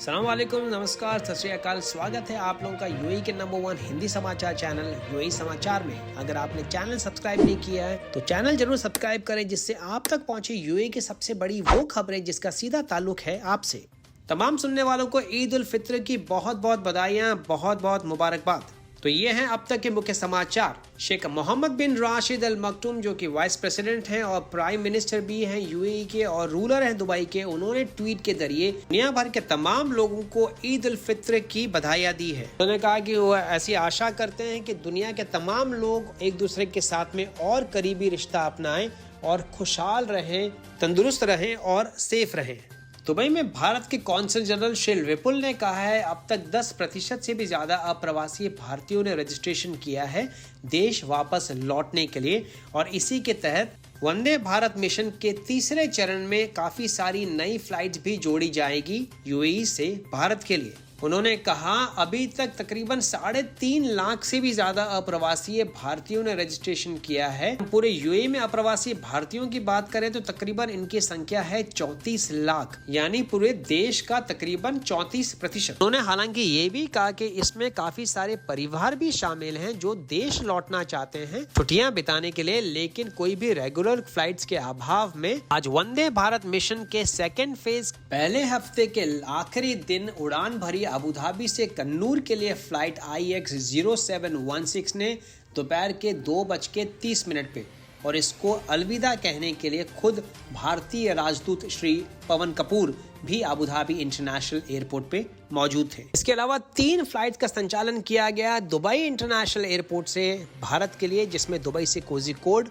अस्सलाम वालेकुम, नमस्कार, सत श्री अकाल। स्वागत है आप लोगों का यूएई के नंबर 1 हिंदी समाचार चैनल यूएई समाचार में। अगर आपने चैनल सब्सक्राइब नहीं किया है तो चैनल जरूर सब्सक्राइब करें, जिससे आप तक पहुंचे यूएई की सबसे बड़ी वो खबरें जिसका सीधा ताल्लुक है आपसे। तमाम सुनने वालों को ईद उल फित्र की बहुत बहुत बधाइयाँ, बहुत बहुत मुबारकबाद। तो ये हैं अब तक के मुख्य समाचार। शेख मोहम्मद बिन राशिद अल मकटूम, जो कि वाइस प्रेसिडेंट हैं और प्राइम मिनिस्टर भी हैं यूएई के और रूलर हैं दुबई के, उन्होंने ट्वीट के जरिए दुनिया भर के तमाम लोगों को ईद उल फित्र की बधाइयां दी है। उन्होंने कहा कि वो ऐसी आशा करते हैं कि दुनिया के तमाम लोग एक दूसरे के साथ में और करीबी रिश्ता अपनाएं और खुशहाल रहें, तंदुरुस्त रहें और सेफ रहें। दुबई में भारत के कौंसल जनरल श्री विपुल ने कहा है अब तक 10% से भी ज्यादा अप्रवासी भारतीयों ने रजिस्ट्रेशन किया है देश वापस लौटने के लिए, और इसी के तहत वंदे भारत मिशन के तीसरे चरण में काफी सारी नई फ्लाइट्स भी जोड़ी जाएगी यूएई से भारत के लिए। उन्होंने कहा अभी तक तकरीबन 3.5 लाख से भी ज्यादा अप्रवासी भारतीयों ने रजिस्ट्रेशन किया है। पूरे यूएई में अप्रवासी भारतीयों की बात करें तो तकरीबन इनकी संख्या है 34 लाख, यानी पूरे देश का तकरीबन 34%। उन्होंने हालांकि ये भी कहा कि इसमें काफी सारे परिवार भी शामिल हैं जो देश लौटना चाहते हैं छुट्टियां बिताने के लिए, लेकिन कोई भी रेगुलर फ्लाइट्स के अभाव में आज वंदे भारत मिशन के सेकेंड फेज पहले हफ्ते के आखिरी दिन उड़ान भरी अबू धाबी से कन्नूर के लिए फ्लाइट IX 0716 ने दोपहर के 2:30 पे और इसको अलविदा कहने के लिए खुद भारतीय राजदूत श्री पवन कपूर भी अबू धाबी इंटरनेशनल एयरपोर्ट पे मौजूद थे। इसके अलावा 3 फ्लाइट का संचालन किया गया दुबई इंटरनेशनल एयरपोर्ट से भारत के लिए, जिसमें दुबई से कोझिकोड,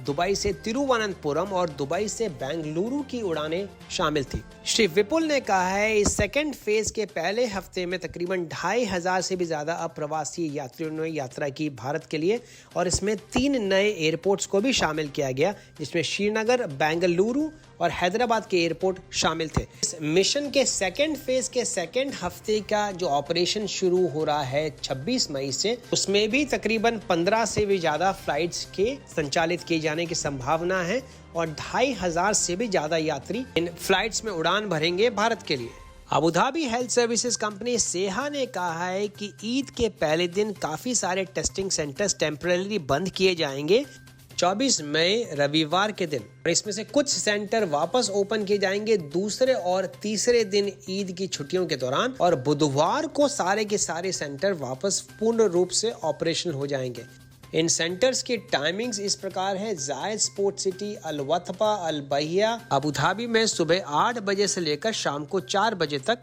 दुबई से तिरुवनंतपुरम और दुबई से बेंगलुरु की उड़ानें शामिल थी। श्री विपुल ने कहा है इस सेकेंड फेज के पहले हफ्ते में तकरीबन 2500 से भी ज्यादा अप्रवासी यात्रियों ने यात्रा की भारत के लिए, और इसमें 3 नए एयरपोर्ट्स को भी शामिल किया गया, जिसमें श्रीनगर, बेंगलुरु और हैदराबाद के एयरपोर्ट शामिल थे। इस मिशन के सेकेंड फेज के सेकेंड हफ्ते का जो ऑपरेशन शुरू हो रहा है 26 मई से, उसमें भी तकरीबन 15 से भी ज्यादा फ्लाइट्स के संचालित किए जाने की संभावना है और 2500 से भी ज्यादा यात्री इन फ्लाइट्स में उड़ान भरेंगे भारत के लिए। Abu Dhabi health services company Seha ने कहा है कि ईद के पहले दिन काफी सारे टेस्टिंग सेंटर्स टेम्परेरी बंद किए जाएंगे 24 मई रविवार के दिन, और इसमें से कुछ सेंटर वापस ओपन किए जाएंगे दूसरे और तीसरे दिन ईद की छुट्टियों के दौरान, और बुधवार को सारे के सारे सेंटर वापस पूर्ण रूप से ऑपरेशनल हो जाएंगे। इन सेंटर्स की टाइमिंग्स इस प्रकार है। जायद स्पोर्ट सिटी, अल वतफा, अल बहिया अबू धाबी में सुबह 8 बजे से लेकर शाम को 4 बजे तक,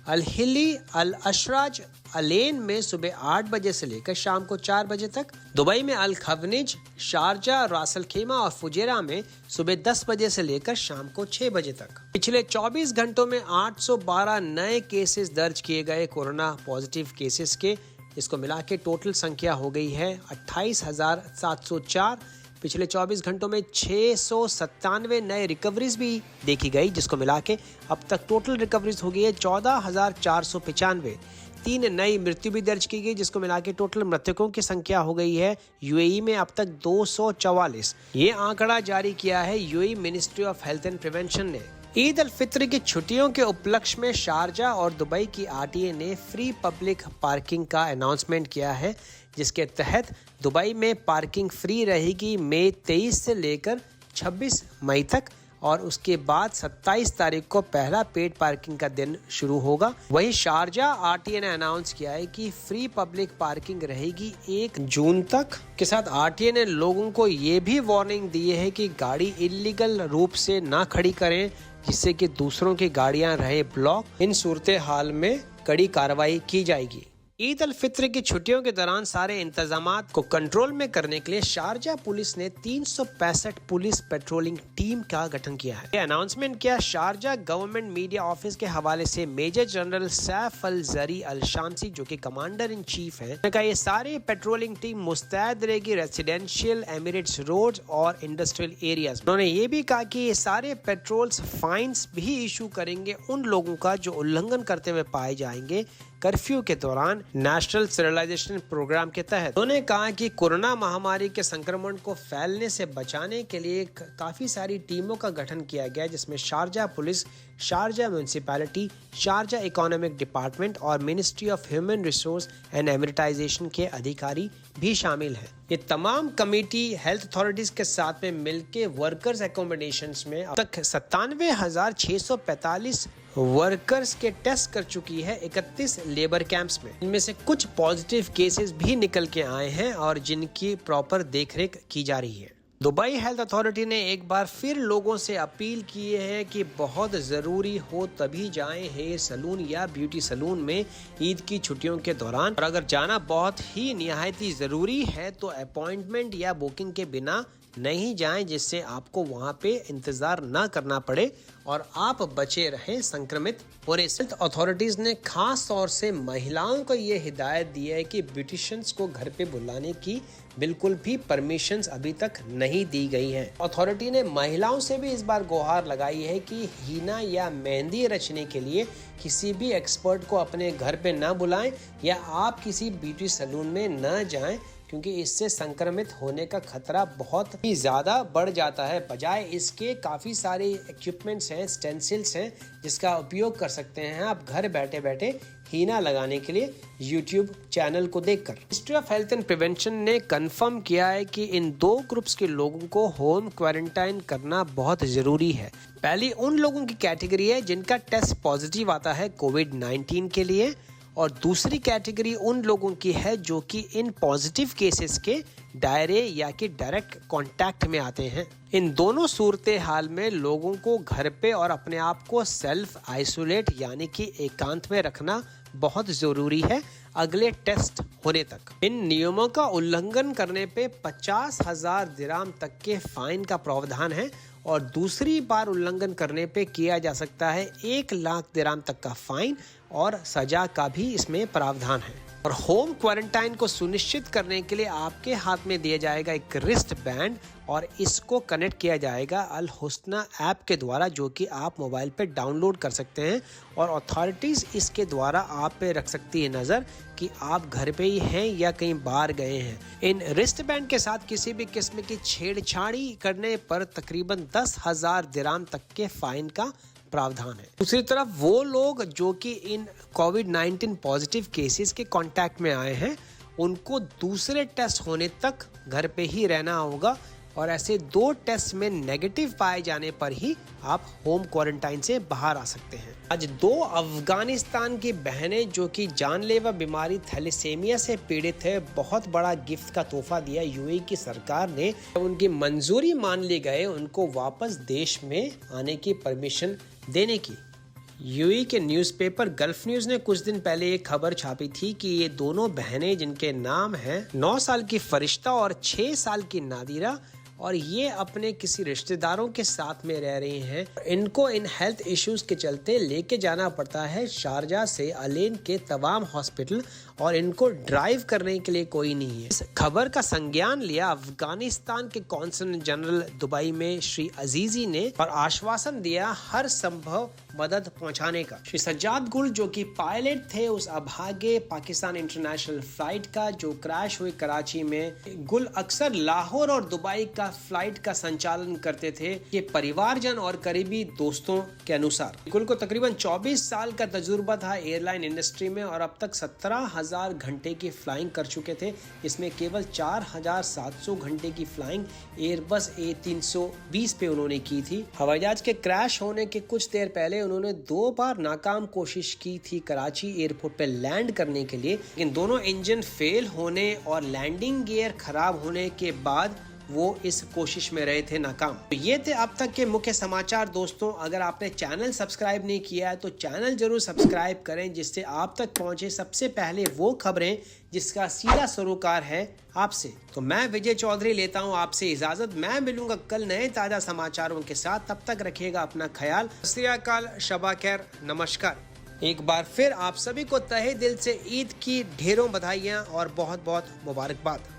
अल हिली, अल अशराज अलेन में सुबह 8 बजे से लेकर शाम को 4 बजे तक, दुबई में अल खवनिज, शारजा, रासल खेमा और फुजेरा में सुबह 10 बजे से लेकर शाम को 6 बजे तक। पिछले 24 घंटों में 812 नए केसेस दर्ज किए गए कोरोना पॉजिटिव केसेस के। इसको मिला के टोटल संख्या हो गई है 28,704। पिछले 24 घंटों में 697 नए रिकवरीज भी देखी गई, जिसको मिला के अब तक टोटल रिकवरीज हो गई है 14,495। 3 नई मृत्यु भी दर्ज की गई, जिसको मिला के टोटल मृतकों की संख्या हो गई है यूएई में अब तक 244। ये आंकड़ा जारी किया है UAE ministry of health and prevention ने। ईद उल फित्र की छुट्टियों के उपलक्ष्य में शारजा और दुबई की आरटीए ने फ्री पब्लिक पार्किंग का अनाउंसमेंट किया है, जिसके तहत दुबई में पार्किंग फ्री रहेगी मई 23 से लेकर 26 मई तक, और उसके बाद 27 तारीख को पहला पेड पार्किंग का दिन शुरू होगा। वहीं शारजा आरटीए ने अनाउंस किया है कि फ्री पब्लिक पार्किंग रहेगी 1 जून तक। के साथ आरटीए ने लोगों को ये भी वार्निंग दी है कि गाड़ी इलीगल रूप से ना खड़ी करें, जिससे कि दूसरों की गाड़ियां रहे ब्लॉक। इन सूरत हाल में कड़ी कार्रवाई की जाएगी। ईद उल फित्र की छुट्टियों के दौरान सारे इंतजामात को कंट्रोल में करने के लिए शारजा पुलिस ने 365 पुलिस पेट्रोलिंग टीम का गठन किया है। ये अनाउंसमेंट किया शारजा गवर्नमेंट मीडिया ऑफिस के हवाले से मेजर जनरल सैफ अल जरी अल शामसी, जो कि कमांडर इन चीफ हैं। उन्होंने कहा ये सारी पेट्रोलिंग टीम मुस्तैद रहेगी रेसिडेंशियल, एमिरेट्स रोड और इंडस्ट्रियल एरियाज। उन्होंने ये भी कहा कि ये सारे पेट्रोल्स फाइन्स भी इशू करेंगे उन लोगों का जो उल्लंघन करते हुए पाए जाएंगे कर्फ्यू के दौरान नेशनल स्टेरिलाइजेशन प्रोग्राम के तहत। उन्होंने कहा कि कोरोना महामारी के संक्रमण को फैलने से बचाने के लिए काफी सारी टीमों का गठन किया गया, जिसमें Sharjah police Sharjah municipality, Sharjah economic department और ministry of human resource and Emiratisation के अधिकारी भी शामिल हैं। ये तमाम कमेटी हेल्थ अथॉरिटीज के साथ में मिलके वर्कर्स एकोमोडेशंस में अब तक 97,645 वर्कर्स के टेस्ट कर चुकी है 31 लेबर कैंप्स में। इनमें से कुछ पॉजिटिव केसेस भी निकल के आए हैं और जिनकी प्रॉपर देखरेख की जा रही है। दुबई हेल्थ अथॉरिटी ने एक बार फिर लोगों से अपील की है कि बहुत ज़रूरी हो तभी जाएं हेयर सलून या ब्यूटी सलून में ईद की छुट्टियों के दौरान, और अगर जाना बहुत ही निहायती ज़रूरी है तो अपॉइंटमेंट या बुकिंग के बिना नहीं जाएं, जिससे आपको वहां पे इंतजार ना करना पड़े और आप बचे रहें संक्रमित होने से। हेल्थ अथॉरिटीज ने खास तौर से महिलाओं को ये हिदायत दी है कि ब्यूटिशियंस को घर पे बुलाने की बिल्कुल भी परमिशंस अभी तक नहीं दी गई हैं। अथॉरिटी ने महिलाओं से भी इस बार गुहार लगाई है कि हीना या मेहंदी रचने के लिए किसी भी एक्सपर्ट को अपने घर पे ना बुलाएं या आप किसी ब्यूटी सलून में न जाएं, क्योंकि इससे संक्रमित होने का खतरा बहुत ही ज़्यादा बढ़ जाता है। बजाय इसके काफ़ी सारे इक्विपमेंट्स हैं, स्टेंसिल्स हैं, जिसका उपयोग कर सकते हैं आप घर बैठे बैठे हीना लगाने के लिए YouTube चैनल को देखकर। Ministry of health and prevention ने कंफर्म किया है कि इन 2 ग्रुप्स के लोगों को होम क्वारंटाइन करना बहुत ज़रूरी है। पहली उन लोगों की कैटेगरी है जिनका टेस्ट पॉजिटिव आता है कोविड-19 के लिए, और दूसरी कैटेगरी उन लोगों की है जो कि इन पॉजिटिव केसेस के दायरे या कि डायरेक्ट कांटेक्ट में आते हैं। इन दोनों सूरत हाल में लोगों को घर पे और अपने आप को सेल्फ आइसोलेट यानी कि एकांत में रखना बहुत ज़रूरी है अगले टेस्ट होने तक। इन नियमों का उल्लंघन करने पे 50,000 दिराम तक के फाइन का प्रावधान है और दूसरी बार उल्लंघन करने पे किया जा सकता है 1 लाख दिराम तक का फाइन और सजा का भी इसमें प्रावधान है। और होम क्वारंटाइन को सुनिश्चित करने के लिए आपके हाथ में दिया जाएगा एक रिस्ट बैंड और इसको कनेक्ट किया जाएगा अल हुस्ना ऐप के द्वारा, जो कि आप मोबाइल पे डाउनलोड कर सकते हैं और अथॉरिटीज़ इसके द्वारा आप पे रख सकती है नज़र कि आप घर पे ही हैं या कहीं बाहर गए हैं। इन रिस्ट बैंड के साथ किसी भी किस्म की छेड़छाड़ी करने पर तकरीबन 10,000 दिराम तक के फाइन का प्रावधान है। दूसरी तरफ वो लोग जो कि इन कोविड-19 पॉजिटिव केसेस के कांटेक्ट में आए हैं, उनको दूसरे टेस्ट होने तक घर पे ही रहना होगा और ऐसे 2 टेस्ट में नेगेटिव पाए जाने पर ही आप होम क्वारंटाइन से बाहर आ सकते हैं। आज 2 अफगानिस्तान की बहनें जो कि जानलेवा बीमारी थैलेसेमिया से पीड़ित है, बहुत बड़ा गिफ्ट का तोहफा दिया यूएई की सरकार ने। उनकी मंजूरी मान ली गए उनको वापस देश में आने की परमिशन देने की। यूएई के न्यूज़पेपर गल्फ न्यूज़ ने कुछ दिन पहले एक खबर छापी थी कि ये दोनों बहनें, जिनके नाम हैं 9 साल की फरिश्ता और 6 साल की नादिरा, और ये अपने किसी रिश्तेदारों के साथ में रह रही हैं। इनको इन हेल्थ इश्यूज के चलते लेके जाना पड़ता है शारजा से अलेन के तमाम हॉस्पिटल और इनको ड्राइव करने के लिए कोई नहीं है। इस खबर का संज्ञान लिया अफगानिस्तान के कौंसल जनरल दुबई में श्री अजीजी ने और आश्वासन दिया हर संभव मदद पहुंचाने का। श्री सज्जाद गुल जो कि पायलट थे उस अभागे पाकिस्तान इंटरनेशनल फ्लाइट का जो क्रैश हुई कराची में, गुल अक्सर लाहौर और दुबई का फ्लाइट का संचालन करते थे ये परिवारजन और करीबी दोस्तों के अनुसार। गुल को तकरीबन 24 साल का तजुर्बा था एयरलाइन इंडस्ट्री में और अब तक 17,000 घंटे की फ्लाइंग कर चुके थे। इसमें केवल 4,700 घंटे की फ्लाइंग एयरबस A320 पे उन्होंने की थी। हवाई जहाज के क्रैश होने के कुछ देर पहले उन्होंने 2 बार नाकाम कोशिश की थी कराची एयरपोर्ट पे लैंड करने के लिए, लेकिन दोनों इंजन फेल होने और लैंडिंग गियर खराब होने के बाद वो इस कोशिश में रहे थे नाकाम। तो ये थे अब तक के मुख्य समाचार दोस्तों। अगर आपने चैनल सब्सक्राइब नहीं किया है तो चैनल जरूर सब्सक्राइब करें, जिससे आप तक पहुंचे सबसे पहले वो खबरें जिसका सीधा सरोकार है आपसे। तो मैं विजय चौधरी लेता हूं आपसे इजाजत। मैं मिलूंगा कल नए ताजा समाचारों के साथ। तब तक रखिएगा अपना ख्याल। सत श्री अकाल, शबा खैर, नमस्कार। एक बार फिर आप सभी को तहे दिल से ईद की ढेरों बधाइयाँ और बहुत बहुत मुबारकबाद।